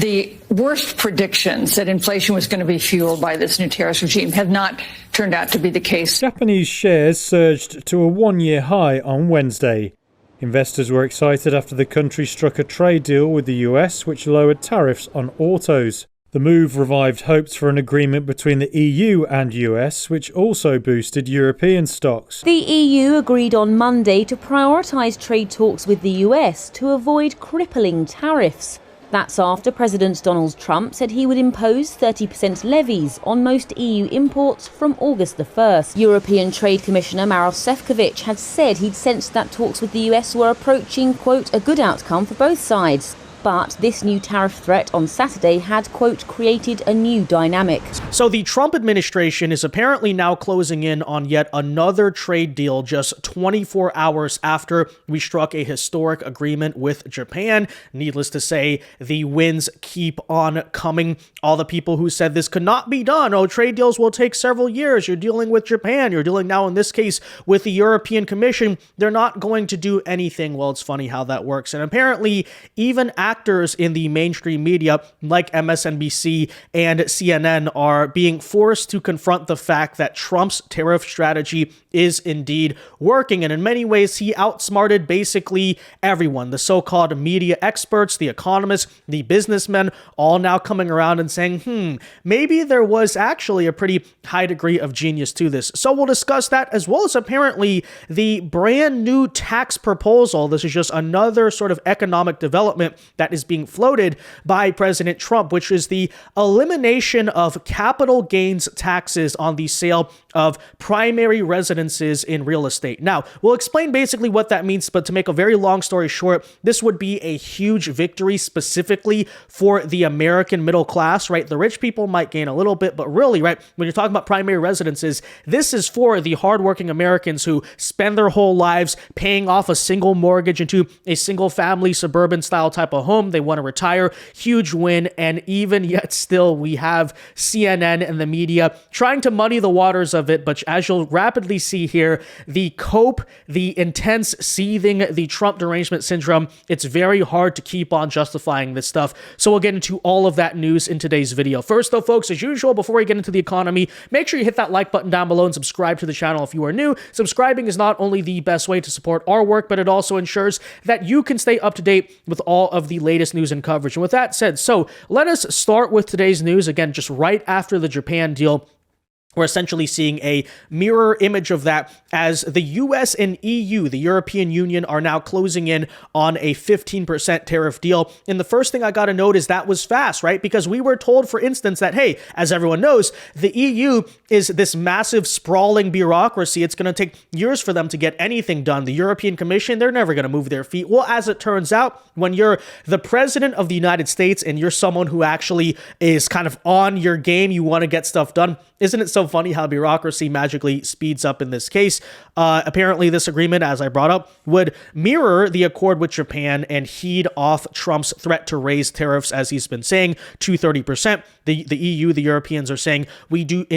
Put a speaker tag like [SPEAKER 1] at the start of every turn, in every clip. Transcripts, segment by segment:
[SPEAKER 1] the worst predictions that inflation was going to be fueled by this new tariffs regime have not turned out to be the case.
[SPEAKER 2] Japanese shares surged to a one-year high on Wednesday. Investors were excited after the country struck a trade deal with the US, which lowered tariffs on autos. The move revived hopes for an agreement between the EU and US, which also boosted European stocks.
[SPEAKER 3] The EU agreed on Monday to prioritise trade talks with the US to avoid crippling tariffs. That's after President Donald Trump said he would impose 30% levies on most EU imports from August the 1st. European Trade Commissioner Maroš Šefčovič had said he'd sensed that talks with the US were approaching, quote, a good outcome for both sides. But this new tariff threat on Saturday had, quote, created a new dynamic.
[SPEAKER 4] So the Trump administration is apparently now closing in on yet another trade deal just 24 hours after we struck a historic agreement with Japan. Needless to say, the wins keep on coming. All the people who said this could not be done, oh, trade deals will take several years, you're dealing with Japan, you're dealing now in this case with the European Commission, they're not going to do anything. Well, it's funny how that works. And apparently, even actors in the mainstream media like MSNBC and CNN are being forced to confront the fact that Trump's tariff strategy is indeed working. And in many ways, he outsmarted basically everyone. The so-called media experts, the economists, the businessmen, all now coming around and saying, maybe there was actually a pretty high degree of genius to this. So we'll discuss that, as well as apparently the brand new tax proposal. This is just another sort of economic development that is being floated by President Trump, which is the elimination of capital gains taxes on the sale of primary residences in real estate. Now, we'll explain basically what that means, but to make a very long story short, this would be a huge victory specifically for the American middle class, right? The rich people might gain a little bit, but really, right, when you're talking about primary residences, this is for the hardworking Americans who spend their whole lives paying off a single mortgage into a single family suburban style type of home. They want to retire. Huge win. And even yet still, we have CNN and the media trying to muddy the waters of it. But as you'll rapidly see here, the cope, the intense seething, the Trump derangement syndrome, it's very hard to keep on justifying this stuff. So we'll get into all of that news in today's video. First though, folks, as usual, before we get into the economy, make sure you hit that like button down below and subscribe to the channel if you are new. Subscribing is not only the best way to support our work, but it also ensures that you can stay up to date with all of the latest news and coverage. And with that said, so let us start with today's news. Again, just right after the Japan deal, we're essentially seeing a mirror image of that as the US and EU, the European Union, are now closing in on a 15% tariff deal. And the first thing I got to note is that was fast, right? Because we were told, for instance, that, hey, as everyone knows, the EU is this massive sprawling bureaucracy. It's going to take years for them to get anything done. The European Commission, they're never going to move their feet. Well, as it turns out, when you're the president of the United States and you're someone who actually is kind of on your game, you want to get stuff done, isn't it so funny how bureaucracy magically speeds up in this case? Apparently, this agreement, as I brought up, would mirror the accord with Japan and heed off Trump's threat to raise tariffs, as he's been saying, to 30%. The EU, the Europeans, are saying we do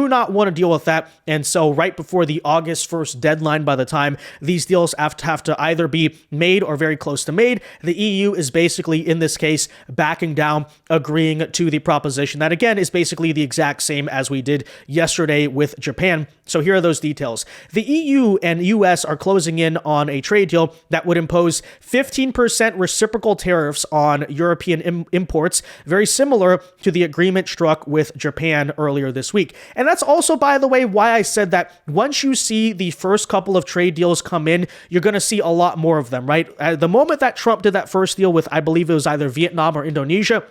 [SPEAKER 4] not want to deal with that. And so right before the August 1st deadline, by the time these deals have to either be made or very close to made, the EU is basically, in this case, backing down, agreeing to the proposition that, again, is basically the exact same as we did yesterday with Japan. So here are those details. The EU and US are closing in on a trade deal that would impose 15% reciprocal tariffs on European imports, very similar to the agreement struck with Japan earlier this week. And that's also, by the way, why I said that once you see the first couple of trade deals come in, you're going to see a lot more of them, right? The moment that Trump did that first deal with, I believe it was either Vietnam or Indonesia,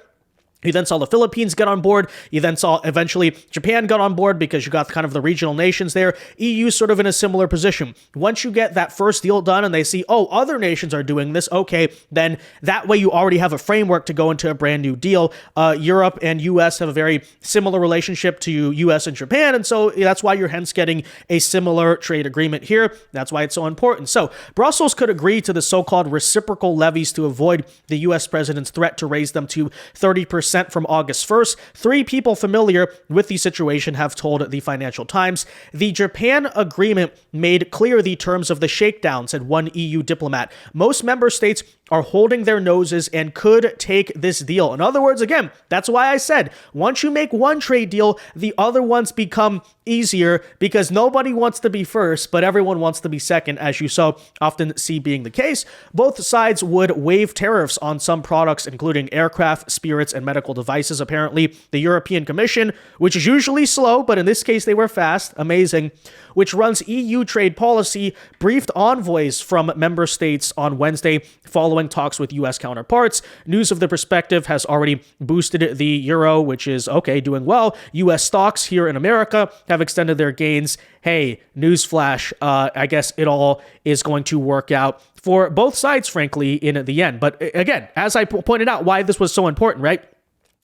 [SPEAKER 4] you then saw the Philippines get on board. You then saw eventually Japan got on board because you got kind of the regional nations there. EU sort of in a similar position. Once you get that first deal done and they see, oh, other nations are doing this, okay, then that way you already have a framework to go into a brand new deal. Europe and US have a very similar relationship to US and Japan, and so that's why you're hence getting a similar trade agreement here. That's why it's so important. So Brussels could agree to the so-called reciprocal levies to avoid the US president's threat to raise them to 30% from August 1st. 3 people familiar with the situation have told the Financial Times. The Japan agreement made clear the terms of the shakedown, said one EU diplomat. Most member states are holding their noses and could take this deal. In other words, again, that's why I said, once you make one trade deal, the other ones become easier because nobody wants to be first, but everyone wants to be second, as you so often see being the case. Both sides would waive tariffs on some products, including aircraft, spirits, and medical devices. Apparently, the European Commission, which is usually slow, but in this case they were fast, amazing, which runs EU trade policy, briefed envoys from member states on Wednesday following talks with U.S. counterparts. News of the perspective has already boosted the euro, which is, okay, doing well. U.S. stocks here in America have extended their gains. Hey, newsflash, I guess it all is going to work out for both sides, frankly, in the end. But again, as I pointed out, why this was so important, right?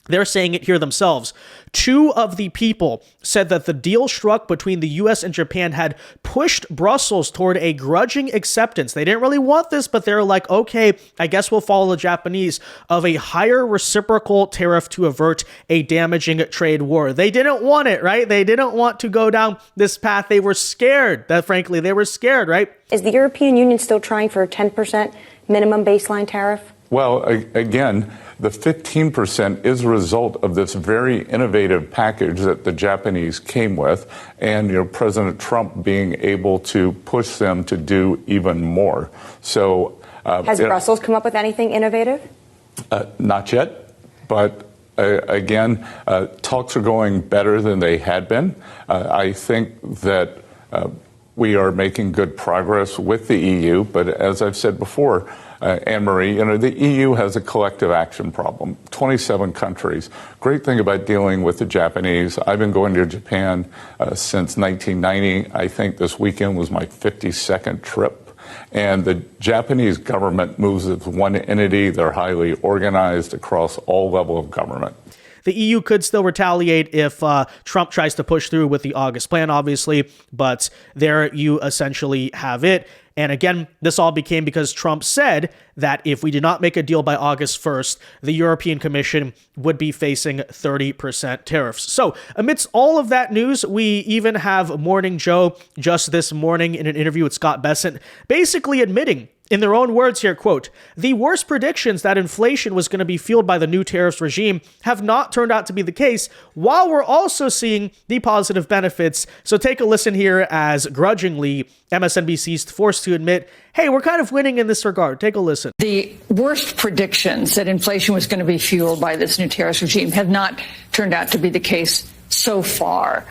[SPEAKER 4] They're saying it here themselves. Two of the people said that the deal struck between the U.S. and Japan had pushed Brussels toward a grudging acceptance. They didn't really want this, but they're like, okay, I guess we'll follow the Japanese, of a higher reciprocal tariff to avert a damaging trade war. They didn't want it, right? They didn't want to go down this path. They were scared. Frankly, they were scared, right?
[SPEAKER 5] Is the European Union still trying for a 10% minimum baseline tariff?
[SPEAKER 6] Well, again, the 15% is a result of this very innovative package that the Japanese came with, and President Trump being able to push them to do even more. So,
[SPEAKER 5] has Brussels come up with anything innovative?
[SPEAKER 6] Not yet, but again, talks are going better than they had been. I think that we are making good progress with the EU, but as I've said before, Anne-Marie, the EU has a collective action problem. 27 countries. Great thing about dealing with the Japanese. I've been going to Japan since 1990. I think this weekend was my 52nd trip. And the Japanese government moves as one entity. They're highly organized across all level of government.
[SPEAKER 4] The EU could still retaliate if Trump tries to push through with the August plan, obviously, but there you essentially have it. And again, this all became because Trump said that if we did not make a deal by August 1st, the European Commission would be facing 30% tariffs. So amidst all of that news, we even have Morning Joe just this morning in an interview with Scott Bessent basically admitting, in their own words here, quote, the worst predictions that inflation was going to be fueled by the new tariffs regime have not turned out to be the case, while we're also seeing the positive benefits. So take a listen here as grudgingly MSNBC's forced to admit, hey, we're kind of winning in this regard. Take a listen.
[SPEAKER 1] The worst predictions that inflation was going to be fueled by this new tariffs regime have not turned out to be the case so far.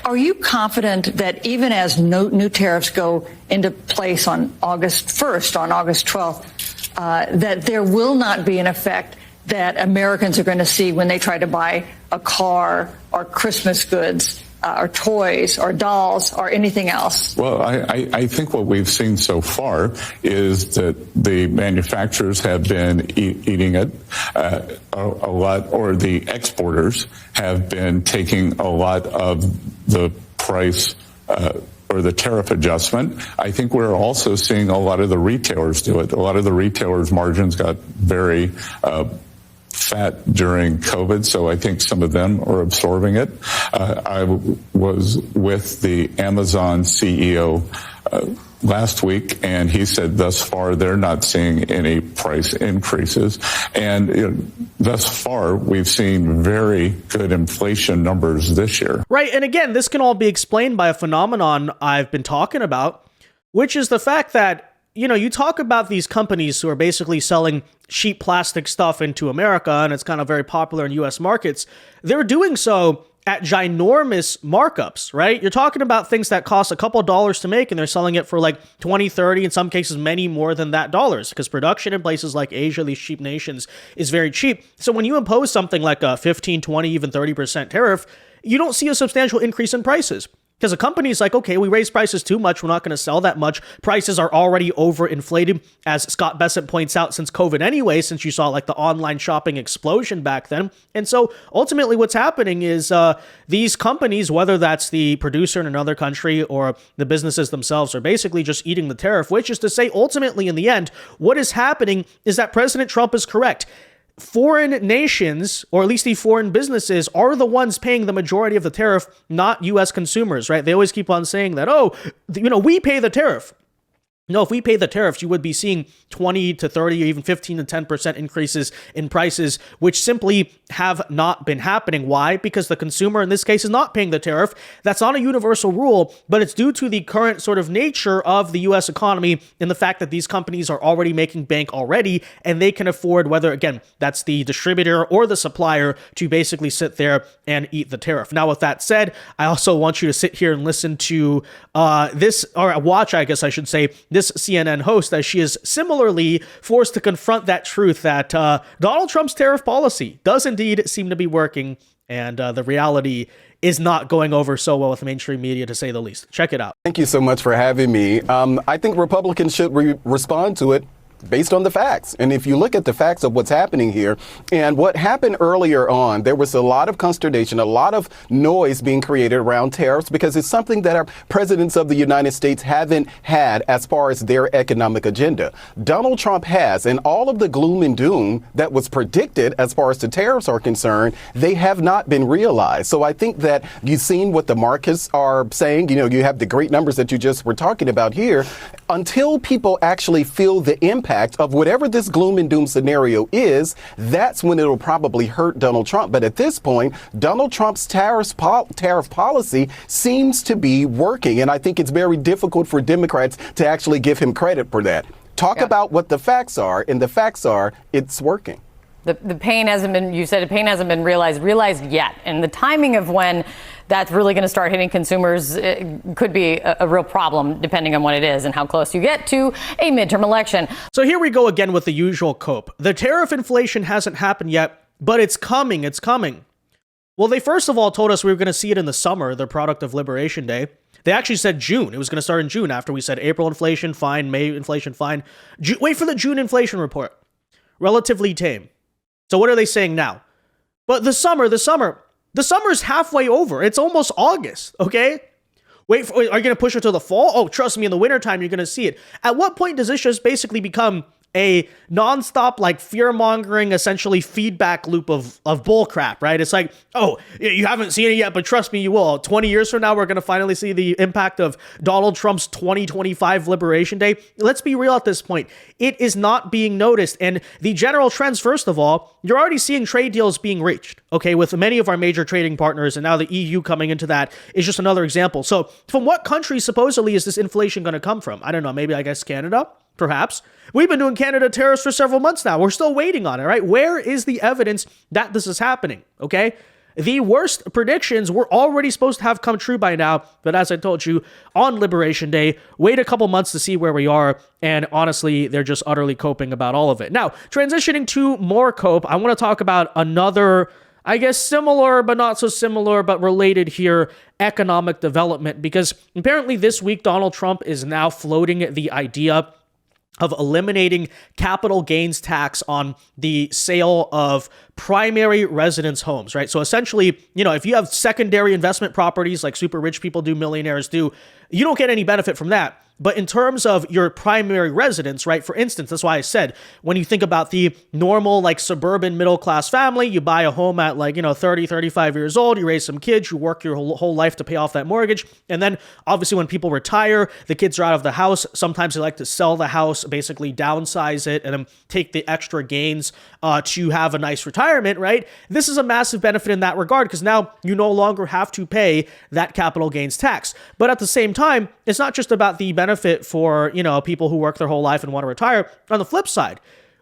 [SPEAKER 1] Are you confident that even as new tariffs go into place on August 1st, on August 12th, that there will not be an effect that Americans are going to see when they try to buy a car or Christmas goods or toys or dolls or anything else?
[SPEAKER 6] Well, I think what we've seen so far is that the manufacturers have been eating it a lot, or the exporters have been taking a lot of the price or the tariff adjustment. I think we're also seeing a lot of the retailers do it. A lot of the retailers' margins got very fat during COVID, so I think some of them are absorbing it. I was with the Amazon CEO last week, and he said thus far they're not seeing any price increases. And thus far, we've seen very good inflation numbers this year.
[SPEAKER 4] Right, and again, this can all be explained by a phenomenon I've been talking about, which is the fact that you talk about these companies who are basically selling cheap plastic stuff into America, and it's kind of very popular in U.S. markets. They're doing so at ginormous markups, right? You're talking about things that cost a couple dollars to make, and they're selling it for like 20, 30, in some cases many more than that dollars, because production in places like Asia, these cheap nations, is very cheap. So when you impose something like a 15, 20, even 30% tariff, you don't see a substantial increase in prices. Because a company's like, okay, we raise prices too much, we're not going to sell that much. Prices are already overinflated, as Scott Bessent points out, since COVID anyway, since you saw like the online shopping explosion back then. And so ultimately what's happening is these companies, whether that's the producer in another country or the businesses themselves, are basically just eating the tariff, which is to say, ultimately in the end, what is happening is that President Trump is correct. Foreign nations, or at least the foreign businesses, are the ones paying the majority of the tariff, not U.S. consumers, right? They always keep on saying that, we pay the tariff. No, if we pay the tariffs, you would be seeing 20 to 30 or even 15 to 10% increases in prices, which simply have not been happening. Why? Because the consumer in this case is not paying the tariff. That's not a universal rule, but it's due to the current sort of nature of the US economy and the fact that these companies are already making bank already, and they can afford, whether, again, that's the distributor or the supplier, to basically sit there and eat the tariff. Now, with that said, I also want you to sit here and listen to this, or watch, I guess I should say, this CNN host, as she is similarly forced to confront that truth that Donald Trump's tariff policy does indeed seem to be working, and the reality is not going over so well with mainstream media, to say the least. Check it out.
[SPEAKER 7] Thank you so much for having me. I think Republicans should respond to it based on the facts. And if you look at the facts of what's happening here and what happened earlier on, there was a lot of consternation, a lot of noise being created around tariffs because it's something that our presidents of the United States haven't had as far as their economic agenda. Donald Trump has, and all of the gloom and doom that was predicted as far as the tariffs are concerned, they have not been realized. So I think that you've seen what the markets are saying. You know, you have the great numbers that you just were talking about here. Until people actually feel the impact of whatever this gloom and doom scenario is, that's when it'll probably hurt Donald Trump. But at this point, Donald Trump's tariff policy seems to be working. And I think it's very difficult for Democrats to actually give him credit for that. Talk about what the facts are, and the facts are it's working.
[SPEAKER 8] The pain hasn't been, you said the pain hasn't been realized yet. And the timing of when that's really going to start hitting consumers could be a real problem depending on what it is and how close you get to a midterm election.
[SPEAKER 4] So here we go again with the usual cope. The tariff inflation hasn't happened yet, but it's coming. It's coming. Well, they first of all told us we were going to see it in the summer, the product of Liberation Day. They actually said June. It was going to start in June after we said April inflation, fine, May inflation, fine. Wait for the June inflation report. Relatively tame. So what are they saying now? But the summer's halfway over. It's almost August, okay? Are you going to push it to the fall? Oh, trust me, in the wintertime, you're going to see it. At what point does this just basically become a nonstop, like, fear-mongering, essentially feedback loop of bull crap, right? It's like, oh, you haven't seen it yet, but trust me, you will. 20 years from now, we're going to finally see the impact of Donald Trump's 2025 Liberation Day. Let's be real at this point. It is not being noticed. And the general trends, first of all, you're already seeing trade deals being reached, okay, with many of our major trading partners, and now the EU coming into that is just another example. So from what country supposedly is this inflation going to come from? I don't know, maybe I guess Canada? Perhaps. We've been doing Canada tariffs for several months now. We're still waiting on it, right? Where is the evidence that this is happening? Okay. The worst predictions were already supposed to have come true by now. But as I told you, on Liberation Day, wait a couple months to see where we are. And honestly, they're just utterly coping about all of it. Now, transitioning to more cope, I want to talk about another, I guess, similar, but not so similar, but related here, economic development. Because apparently this week, Donald Trump is now floating the idea of eliminating capital gains tax on the sale of primary residence homes, right? So essentially, you know, if you have secondary investment properties like super rich people do, millionaires do, you don't get any benefit from that. But in terms of your primary residence, right, for instance, that's why I said, when you think about the normal, like, suburban middle-class family, you buy a home at, like, 30, 35 years old, you raise some kids, you work your whole life to pay off that mortgage, and then, obviously, when people retire, the kids are out of the house, sometimes they like to sell the house, basically downsize it, and then take the extra gains to have a nice retirement, right? This is a massive benefit in that regard, because now you no longer have to pay that capital gains tax. But at the same time, it's not just about the benefit for, people who work their whole life and want to retire. On the flip side,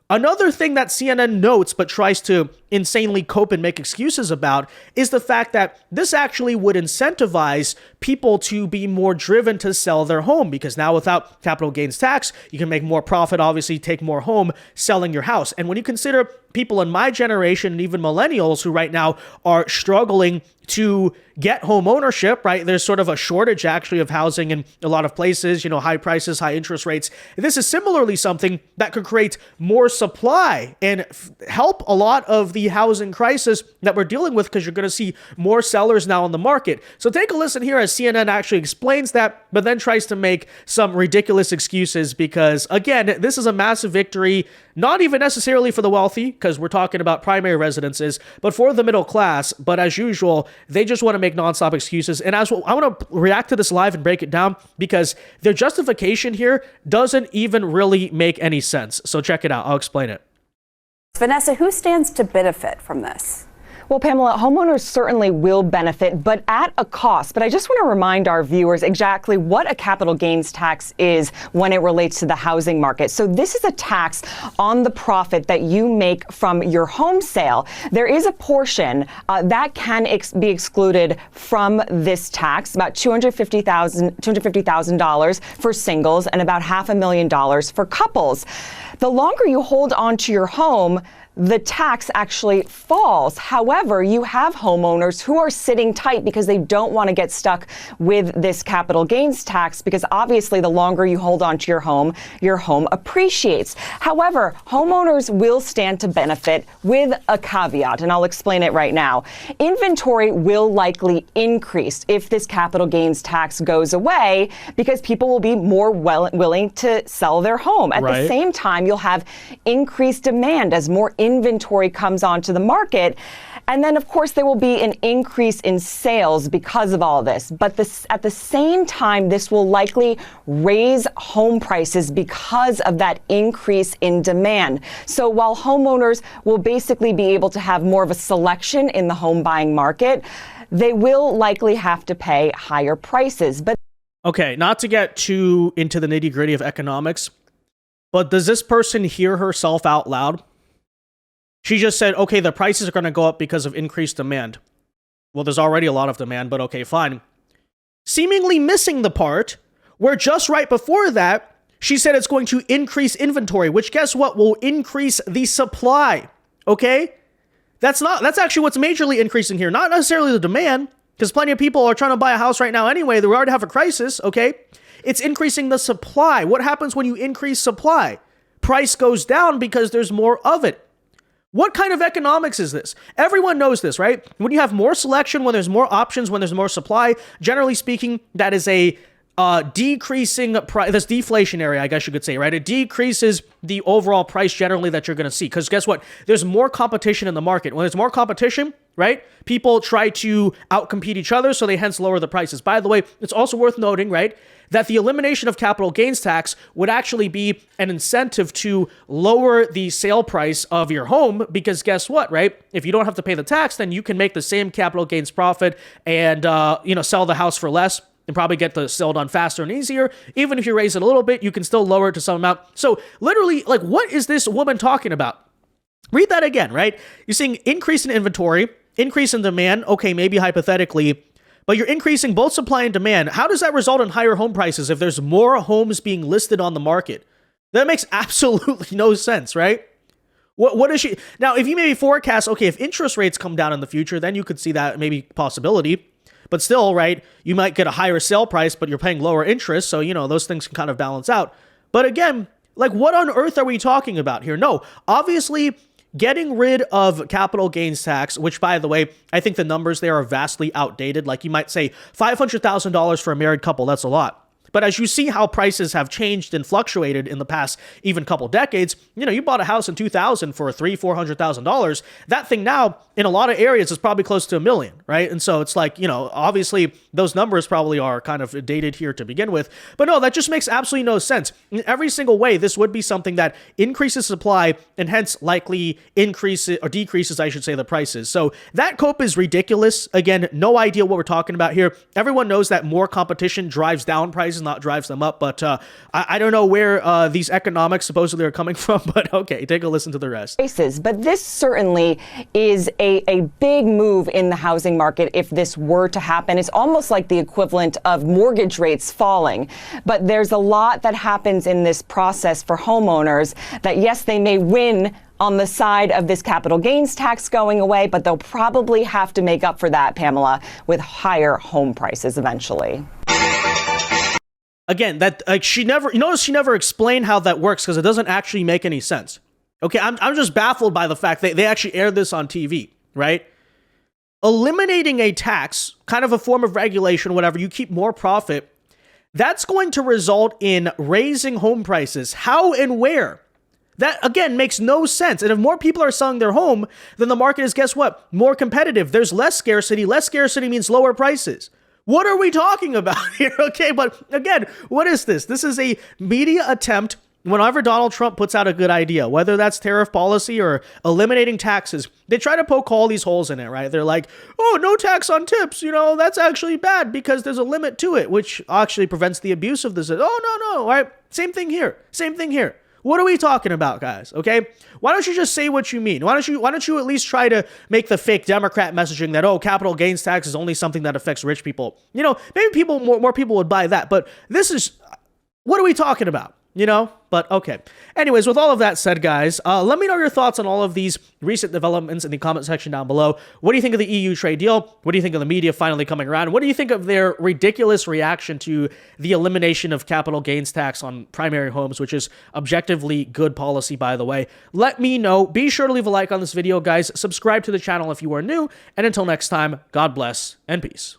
[SPEAKER 4] another thing that CNN notes but tries to insanely cope and make excuses about is the fact that this actually would incentivize people to be more driven to sell their home, because now without capital gains tax, you can make more profit, obviously take more home selling your house. And when you consider people in my generation and even millennials who right now are struggling to get home ownership, right? There's sort of a shortage actually of housing in a lot of places, high prices, high interest rates. This is similarly something that could create more supply and help a lot of the housing crisis that we're dealing with, because you're going to see more sellers now on the market. So take a listen here as CNN actually explains that, but then tries to make some ridiculous excuses because, again, this is a massive victory, not even necessarily for the wealthy, because we're talking about primary residences, but for the middle class. But as usual, they just want to make nonstop excuses. And as well, I want to react to this live and break it down because their justification here doesn't even really make any sense. So check it out. I'll explain it.
[SPEAKER 9] Vanessa, who stands to benefit from this?
[SPEAKER 10] Well, Pamela, homeowners certainly will benefit, but at a cost. But I just want to remind our viewers exactly what a capital gains tax is when it relates to the housing market. So this is a tax on the profit that you make from your home sale. There is a portion that can be excluded from this tax, about $250,000 for singles and about $500,000 for couples. The longer you hold on to your home, the tax actually falls. However, you have homeowners who are sitting tight because they don't want to get stuck with this capital gains tax because obviously the longer you hold on to your home appreciates. However, homeowners will stand to benefit with a caveat, and I'll explain it right now. Inventory will likely increase if this capital gains tax goes away because people will be more willing to sell their home. At the same time, you'll have increased demand as more inventory comes onto the market. And then, of course, there will be an increase in sales because of all this. But at the same time, this will likely raise home prices because of that increase in demand. So while homeowners will basically be able to have more of a selection in the home buying market, they will likely have to pay higher prices. But
[SPEAKER 4] okay, not to get too into the nitty-gritty of economics, but does this person hear herself out loud? She just said, okay, the prices are going to go up because of increased demand. Well, there's already a lot of demand, but okay, fine. Seemingly missing the part where just right before that, she said it's going to increase inventory, which guess what? Will increase the supply. Okay? That's actually what's majorly increasing here. Not necessarily the demand, because plenty of people are trying to buy a house right now anyway. They already have a crisis, okay? It's increasing the supply. What happens when you increase supply? Price goes down because there's more of it. What kind of economics is this? Everyone knows this, right? When you have more selection, when there's more options, when there's more supply, generally speaking, that is a decreasing price. That's deflationary, I guess you could say, right? It decreases the overall price generally that you're going to see. Because guess what? There's more competition in the market. When there's more competition, right? People try to outcompete each other, so they hence lower the prices. By the way, it's also worth noting, right, that the elimination of capital gains tax would actually be an incentive to lower the sale price of your home because guess what, right? If you don't have to pay the tax, then you can make the same capital gains profit and, sell the house for less and probably get the sale done faster and easier. Even if you raise it a little bit, you can still lower it to some amount. So literally, like, what is this woman talking about? Read that again, right? You're seeing increase in inventory, increase in demand. Okay, maybe hypothetically, but you're increasing both supply and demand. How does that result in higher home prices if there's more homes being listed on the market? That makes absolutely no sense, right? What is she? Now, if you maybe forecast, okay, if interest rates come down in the future, then you could see that maybe possibility. But still, right, you might get a higher sale price, but you're paying lower interest. So, those things can kind of balance out. But again, like, what on earth are we talking about here? No, obviously, getting rid of capital gains tax, which, by the way, I think the numbers there are vastly outdated. Like, you might say $500,000 for a married couple, that's a lot. But as you see how prices have changed and fluctuated in the past even couple decades, you bought a house in 2000 for $300,000-$400,000. That thing now in a lot of areas is probably close to $1 million, right? And so it's like, obviously those numbers probably are kind of dated here to begin with. But no, that just makes absolutely no sense. In every single way, this would be something that increases supply and hence likely increases or decreases, I should say, the prices. So that cope is ridiculous. Again, no idea what we're talking about here. Everyone knows that more competition drives down prices, not drives them up. But I don't know where these economics supposedly are coming from, but okay, take a listen to the rest.
[SPEAKER 10] But this certainly is a big move in the housing market if this were to happen. It's almost like the equivalent of mortgage rates falling. But there's a lot that happens in this process for homeowners that, yes, they may win on the side of this capital gains tax going away, but they'll probably have to make up for that, Pamela, with higher home prices eventually.
[SPEAKER 4] Again, that she never explained how that works because it doesn't actually make any sense. Okay, I'm just baffled by the fact that they actually aired this on TV, right? Eliminating a tax, kind of a form of regulation, whatever, you keep more profit, that's going to result in raising home prices. How and where? That, again, makes no sense. And if more people are selling their home, then the market is, guess what? More competitive. There's less scarcity. Less scarcity means lower prices. What are we talking about here? Okay, but again, what is this? This is a media attempt. Whenever Donald Trump puts out a good idea, whether that's tariff policy or eliminating taxes, they try to poke all these holes in it, right? They're like, oh, no tax on tips. That's actually bad because there's a limit to it, which actually prevents the abuse of this. Oh, no, right? Same thing here. What are we talking about, guys? Okay, why don't you just say what you mean? Why don't you at least try to make the fake Democrat messaging that, oh, capital gains tax is only something that affects rich people? Maybe more people would buy that. But this is, what are we talking about? But okay. Anyways, with all of that said, guys, let me know your thoughts on all of these recent developments in the comment section down below. What do you think of the EU trade deal? What do you think of the media finally coming around? What do you think of their ridiculous reaction to the elimination of capital gains tax on primary homes, which is objectively good policy, by the way? Let me know. Be sure to leave a like on this video, guys. Subscribe to the channel if you are new. And until next time, God bless and peace.